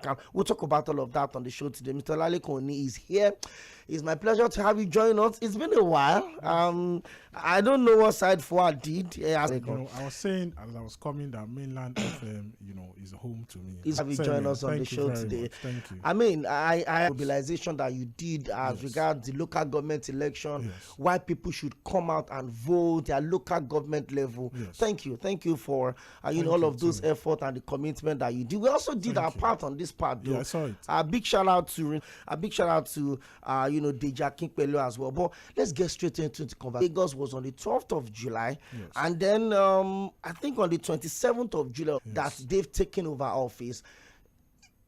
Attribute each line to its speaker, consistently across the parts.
Speaker 1: And we'll talk about all of that on the show today. Mr. Olalekoni is here. It's my pleasure to have you join us. It's been a while. I don't know what side Fᴜʟ did.
Speaker 2: I was saying as I was coming that mainland FM, is home to me.
Speaker 1: Is have you join us on the show today.
Speaker 2: Much. Thank you.
Speaker 1: I mean, I mobilization that you did as regards the local government election, why people should come out and vote at local government level. Thank you for all of those efforts and the commitment that you did. We also did our part on this part, though.
Speaker 2: Yeah, I saw it.
Speaker 1: A big shout out to WG as well. But let's get straight into the conversation. Lagos was on the 12th of July, and then I think on the 27th of July that they've taken over office.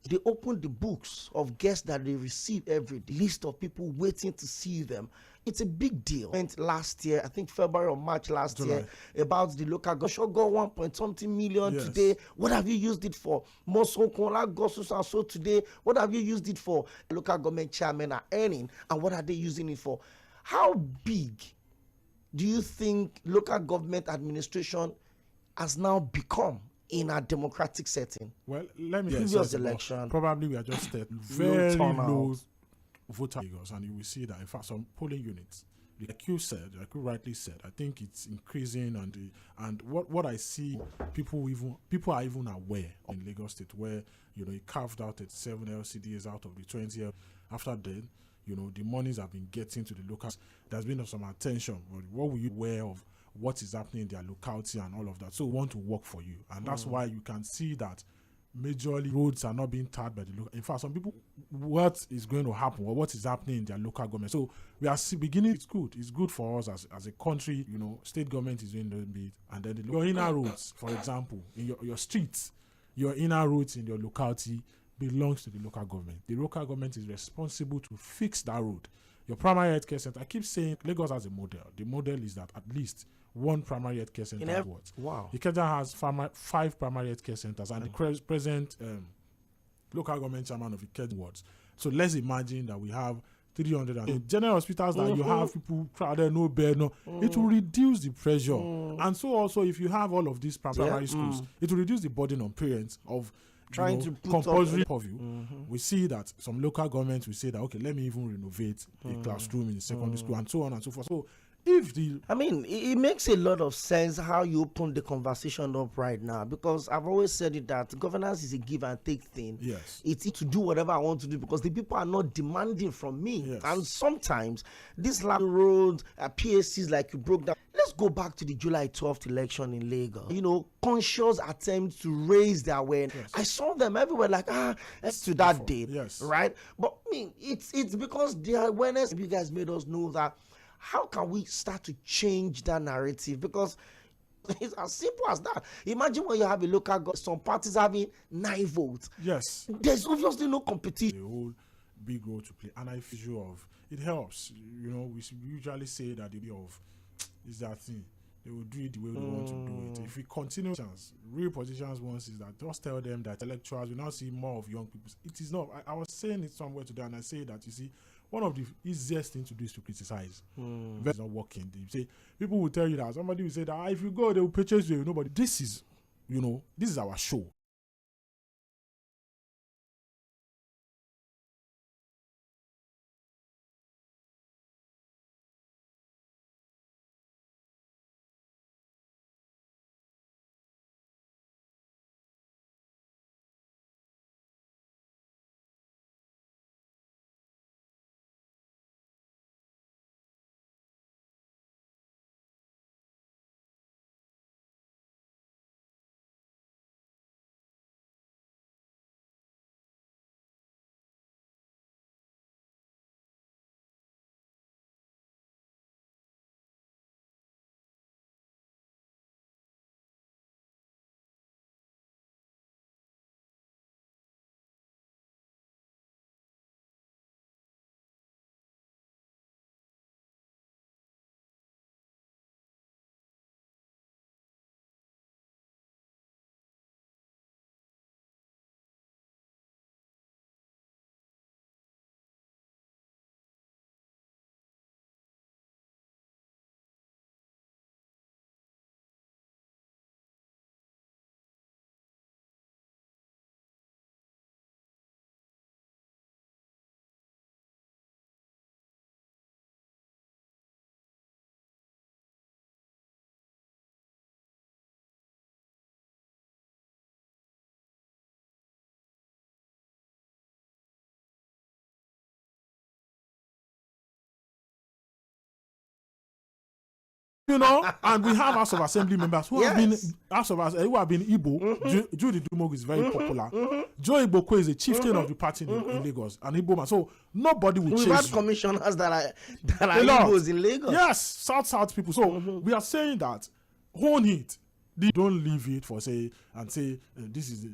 Speaker 1: They opened the books of guests that they receive every day, list of people waiting to see them. It's a big deal. Last year, I think February or March last year, about the local government got 1.something million today. What have you used it for? WG꞉ today. What have you used it for? Local government chairmen are earning, and what are they using it for? How big do you think local government administration has now become in a democratic setting?
Speaker 2: Well, let me
Speaker 1: previous election.
Speaker 2: Probably we are just at very low voter figures, and you will see that in fact some polling units, like you rightly said, I think it's increasing, and what I see, people are even aware in Lagos State where it carved out at 7 LCDs out of the 20. After that, the monies have been getting to the locals. There's been some attention, but what were you aware of what is happening in their locality and all of that? So we want to work for you, and that's why you can see that majorly roads are not being tarred by the local. In fact, some people, what is going to happen or what is happening in their local government. So we are beginning. It's good for us as a country. State government is doing the bit, and then your inner roads, for example, in your streets, your inner roads in your locality belongs to the local government. The local government is responsible to fix that road. Your primary health care center, I keep saying Lagos has a model. The model is that at least one primary health care center works.
Speaker 1: Wow.
Speaker 2: Ikeja has 5 primary health care centers, and the present local government chairman of Ikeja wards. So let's imagine that we have 300 general hospitals that you have people crowded, no bed, no. It will reduce the pressure. And so also if you have all of these primary schools, it will reduce the burden on parents of trying to compulsory purview. We see that some local governments will say that, okay, let me even renovate a classroom in the secondary school, and so on and so forth. So
Speaker 1: it makes a lot of sense how you open the conversation up right now, because I've always said it that governance is a give and take thing.
Speaker 2: Yes.
Speaker 1: It's to do whatever I want to do because the people are not demanding from me.
Speaker 2: Yes.
Speaker 1: And sometimes these roads, PSCs like you broke down. Let's go back to the July 12th election in Lagos. Conscious attempts to raise their awareness. Yes. I saw them everywhere like, it's to that date.
Speaker 2: Yes.
Speaker 1: Right? But it's because the awareness, you guys made us know that. How can we start to change that narrative? Because it's as simple as that. Imagine when you have a local government, some parties having 9 votes.
Speaker 2: Yes.
Speaker 1: There's obviously no competition.
Speaker 2: The whole big role to play. And I feel it helps. We usually say that the idea of is that thing. They will do it the way they want to do it. If we continue, real politicians once is that just tell them that intellectuals, we now see more of young people. It is not. I was saying it somewhere today, and I say that, you see, one of the easiest things to do is to criticize. It's not working. They say, people will tell you that. Somebody will say that if you go, they will purchase you. Nobody. This is our show. You know, and we have House of Assembly members who have been who have been Igbo. Judy Dumog is very popular. Joe Igbokwe is a chieftain of the party in Lagos, an Igbo man. So nobody will chase you.
Speaker 1: We've had commissioners that are Igbos in Lagos.
Speaker 2: Yes, South people. So we are saying that own it. They don't leave it for say this is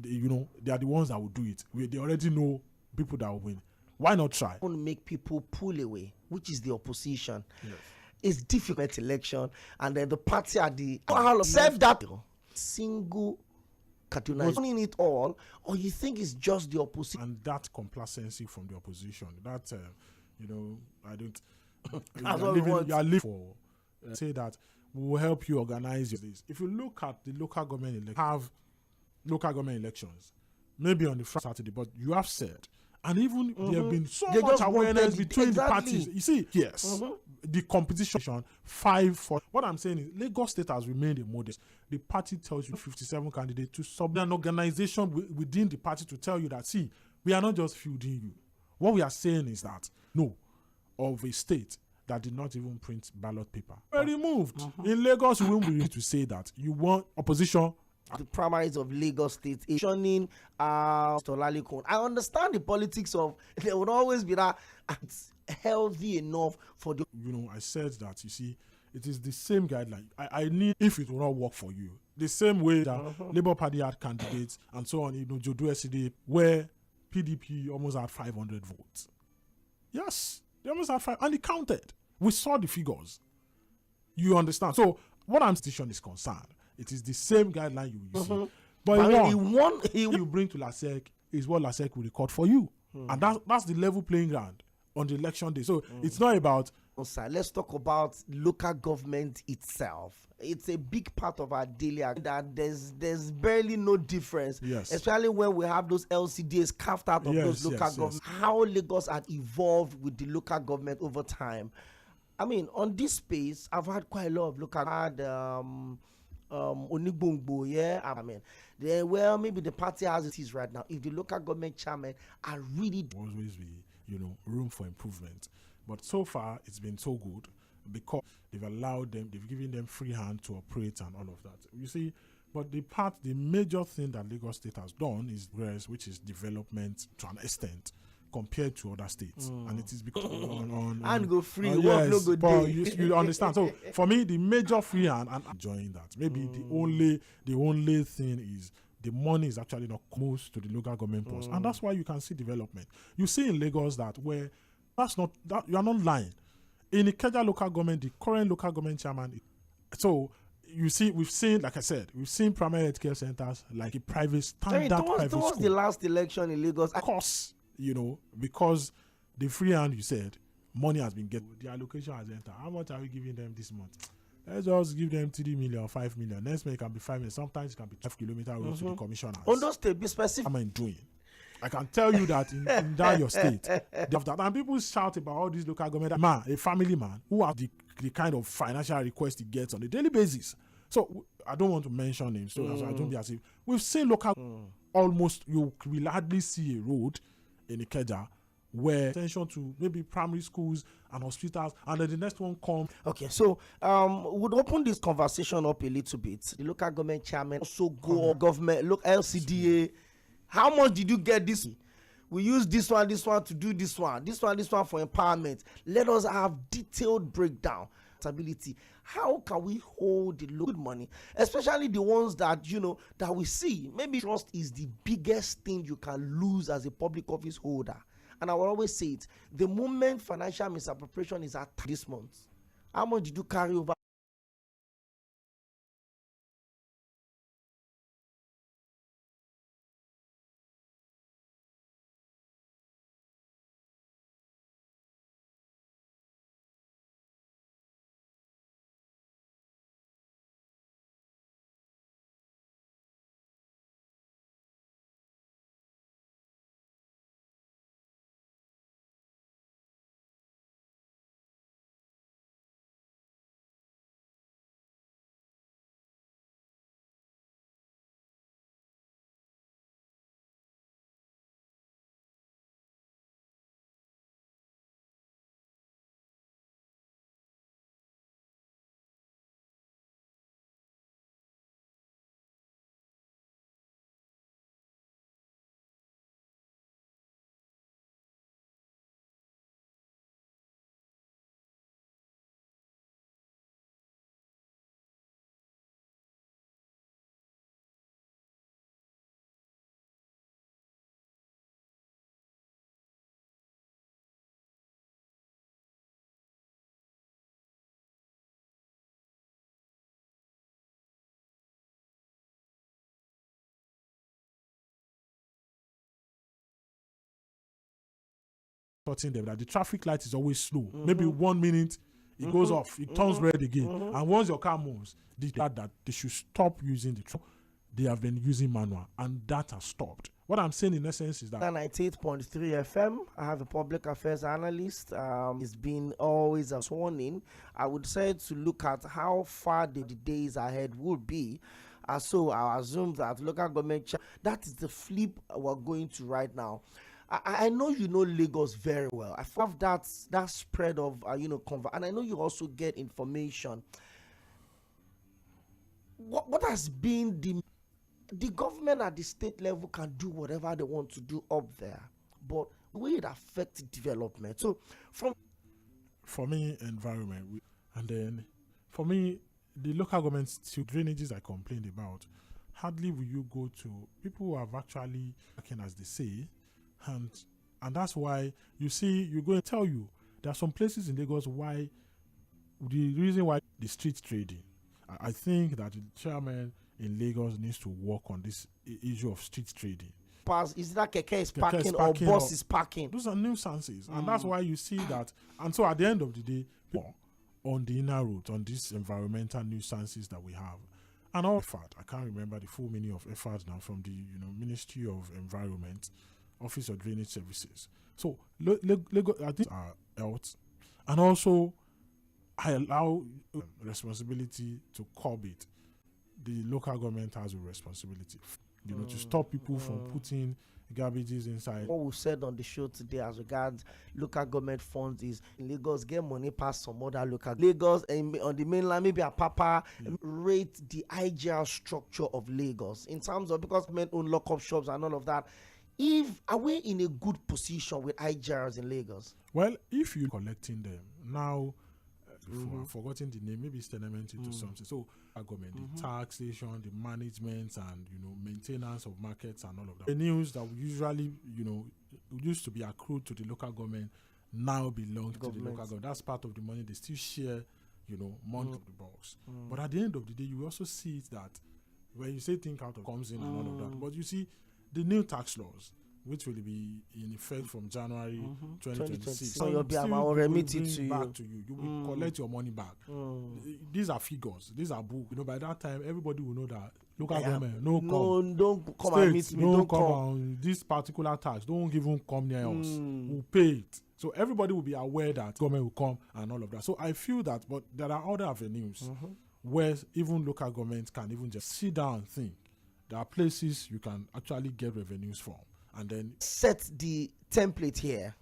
Speaker 2: you know, they are the ones that will do it. They already know people that will win. Why not try?
Speaker 1: Want to make people pull away, which is the opposition. Yes. It's difficult election, and then the party at the said that single categorizing it all, or you think it's just the opposition?
Speaker 2: And that complacency from the opposition, that you know, I don't. You are living for say that we will help you organize this. If you look at the local government elections, maybe on the first Saturday, but you have said. And even there have been so much awareness between the parties. You see, yes, the competition 5-4. What I'm saying is, Lagos State has remained a model. The party tells you 57 candidates to sub an organization within the party to tell you that, see, we are not just fielding you. What we are saying is that, no, of a state that did not even print ballot paper were removed. In Lagos, you won't be able to say that. You want opposition.
Speaker 1: The primaries of Lagos State shunning Stolalekun. I understand the politics of there would always be that it's healthy enough for the.
Speaker 2: You know, I said that, you see, it is the same guideline. I need, if it will not work for you, the same way that Labour Party had candidates and so on, you know, Jodo yesterday, where PDP almost had 500 votes. Yes, they almost had 5, and it counted. We saw the figures. You understand? So, what I'm station is concerned, it is the same guideline you use. But you bring to LASEC is what LASEC will record for you. And that's the level playing ground on the election day. So it's not about...
Speaker 1: Let's talk about local government itself. It's a big part of our daily act that there's barely no difference.
Speaker 2: Yes.
Speaker 1: Especially when we have those LCDs carved out of those local governments. How Lagos had evolved with the local government over time. I mean, on this space, I've had quite a lot of local... Onigbongbo, yeah. I mean, well, maybe the party as it is right now. If the local government chairman are really
Speaker 2: always be, you know, room for improvement. But so far, it's been so good because they've allowed them, they've given them free hand to operate and all of that. You see, but the major thing that Lagos State has done is which is development to an extent compared to other states, and it is because
Speaker 1: and go free,
Speaker 2: yes,
Speaker 1: no go
Speaker 2: but you understand. So for me, the major free hand, and I'm enjoying that. Maybe the only thing is the money is actually not close to the local government post, and that's why you can see development. You see in Lagos that where you are not lying. In the Ikeja local government, the current local government chairman. So you see, we've seen, like I said, we've seen primary healthcare centers like a private standard private school.
Speaker 1: The last election in Lagos,
Speaker 2: of course. You know, because the free hand, you said, money has been getting, the allocation has entered. How much are we giving them this month? Let's just give them 3 million, 5 million. Next month it can be 5 million. Sometimes it can be 5 kilometers away to the commissioners.
Speaker 1: On those states, be specific.
Speaker 2: What am I doing? I can tell you that in that your state, and people shout about all these local government man, a family man who has the kind of financial request he gets on a daily basis. So I don't want to mention names, so that's why I don't be as if we've seen local almost you will hardly see a road in Ikeja where attention to maybe primary schools and hospitals, and then the next one comes.
Speaker 1: Okay, so we'll open this conversation up a little bit. The local government chairman also go government, look LCDA. How much did you get this? We use this one to do this one for empowerment. Let us have detailed breakdown. Stability. How can we hold the good money, especially the ones that that we see? Maybe trust is the biggest thing you can lose as a public office holder. And I will always say it: the moment financial misappropriation is at this month, how much did you carry over?
Speaker 2: spotting them that the traffic light is always slow. Maybe 1 minute it goes off, it turns red again, and once your car moves, that they should stop using the truck. They have been using manual, and that has stopped. What I'm saying in essence is that
Speaker 1: 98.3 FM. I have a public affairs analyst. It's been always a sworn in. I would say to look at how far the days ahead would be. So I assume that local government, that is the flip we're going to right now. I know you know Lagos very well. I have that spread of and I know you also get information. What has been the government at the state level can do whatever they want to do up there, but the way it affects development. So
Speaker 2: for me, environment, and then for me, the local government drainages I complained about, hardly will you go to people who have actually working as they say, and that's why you see, you go and tell you there are some places in Lagos why the reason why the street trading. I think that the chairman in Lagos needs to work on this issue of street trading.
Speaker 1: Is that keke is parking or bus is parking?
Speaker 2: Those are nuisances, and that's why you see that. And so at the end of the day, on the inner route, on these environmental nuisances that we have, and all effort, I can't remember the full meaning of effort now from the Ministry of Environment, Office of Drainage Services. So Lagos, I think are health, and also I allow responsibility to curb it. The local government has a responsibility, to stop people from putting garbages inside.
Speaker 1: What we said on the show today as regards local government funds is Lagos get money past some other local. Lagos and on the mainland, maybe a Papa rate the IGR structure of Lagos in terms of, because men own lock-up shops and all of that. Are we in a good position with IGRs in Lagos?
Speaker 2: Well, if you're collecting them now, I've forgotten the name, maybe it's tenement into something. So, government, the taxation, the management, and maintenance of markets and all of that. The news that usually, used to be accrued to the local government now belongs to the local government. That's part of the money they still share, month of the box. But at the end of the day, you also see it that when you say think out of comes in and all of that. But you see the new tax laws, which will be in effect from January 2026.
Speaker 1: So you'll be remitted to
Speaker 2: back to you. You will collect your money back. These are figures. These are books. By that time, everybody will know that local government,
Speaker 1: don't come and meet me. Don't come
Speaker 2: on this particular tax. Don't even come near us. We'll pay it. So everybody will be aware that government will come and all of that. So I feel that, but there are other avenues where even local governments can even just sit down and think. There are places you can actually get revenues from. And then
Speaker 1: set the template here.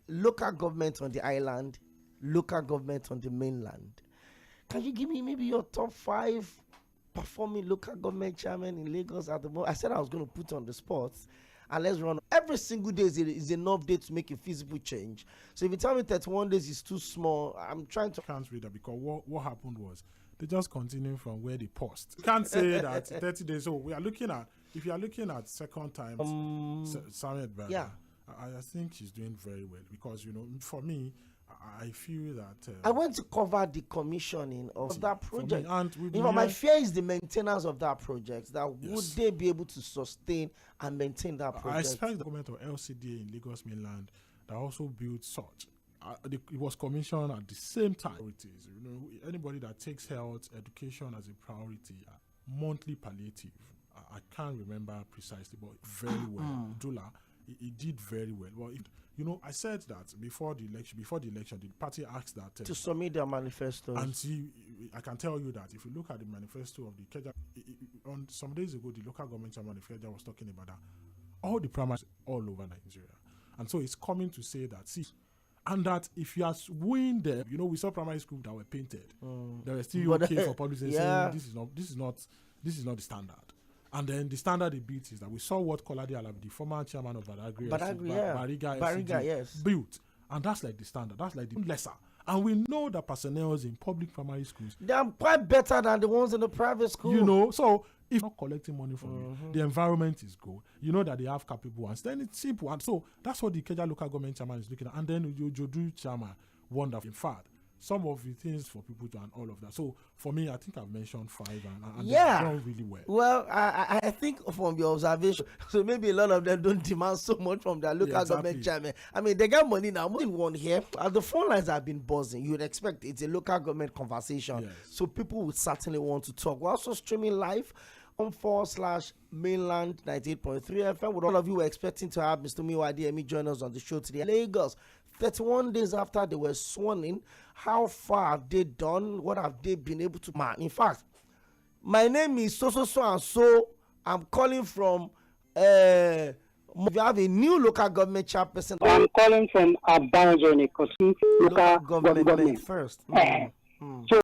Speaker 1: Local government on the island, local government on the mainland. Can you give me maybe your top 5 performing local government chairman in Lagos at the moment? I said I was going to put on the spot, and let's run. Every single day is enough day to make a feasible change. So if you tell me 31 days is too small, I'm trying to.
Speaker 2: Can't read that, because what happened was they just continue from where they paused. You can't say that 30 days. So we are looking at. If you are looking at second time, Samuel Bernard, I think she's doing very well, because for me, I feel that
Speaker 1: I want to cover the commissioning of that project.
Speaker 2: And
Speaker 1: my fear is the maintenance of that project. That would they be able to sustain and maintain that project?
Speaker 2: I expect the government of LCDA in Lagos mainland that also built such. It was commissioned at the same time. Anybody that takes health education as a priority, monthly palliative. I can't remember precisely, but very well. Dula, he did very well. Well, I said that before the election, the party asked that
Speaker 1: to submit their manifesto.
Speaker 2: And see, I can tell you that if you look at the manifesto of the Ikeja, on some days ago, the local government chairman of Ikeja was talking about that all the primaries all over Nigeria, and so it's coming to say that and that if you are winning them, we saw primary schools that were painted. They were still okay for public saying this is not the standard. And then the standard it beats is that we saw what Kolade Alabi, the former chairman of Bariga built. And that's like the standard. That's like the lesser. And we know that personnel in public primary schools,
Speaker 1: they are quite better than the ones in the private school.
Speaker 2: So if you're not collecting money from you, the environment is good. You know that they have capable ones. Then it's simple. And so that's what the Ikeja local government chairman is looking at. And then Jodu chairman, wonderful. In fact, some of the things for people to and all of that. So for me, I think I've mentioned 5 and
Speaker 1: yeah,
Speaker 2: they've done really well.
Speaker 1: Well, I think from your observation, so maybe a lot of them don't demand so much from their local government chairman. I mean, they got money now. More than one here. As the phone lines have been buzzing, you'd expect it's a local government conversation.
Speaker 2: Yes.
Speaker 1: So people would certainly want to talk. We're also streaming live on /mainland 98.3 FM. With all of you were expecting to have Mr. Adɪɪryɪ join us on the show today. Lagos, 31 days after they were sworn in, how far have they done? What have they been able to man? In fact, my name is so. I'm calling from we have a new local government chairperson.
Speaker 3: I'm calling from Aᴅᴍɪ, local government
Speaker 1: first.
Speaker 3: So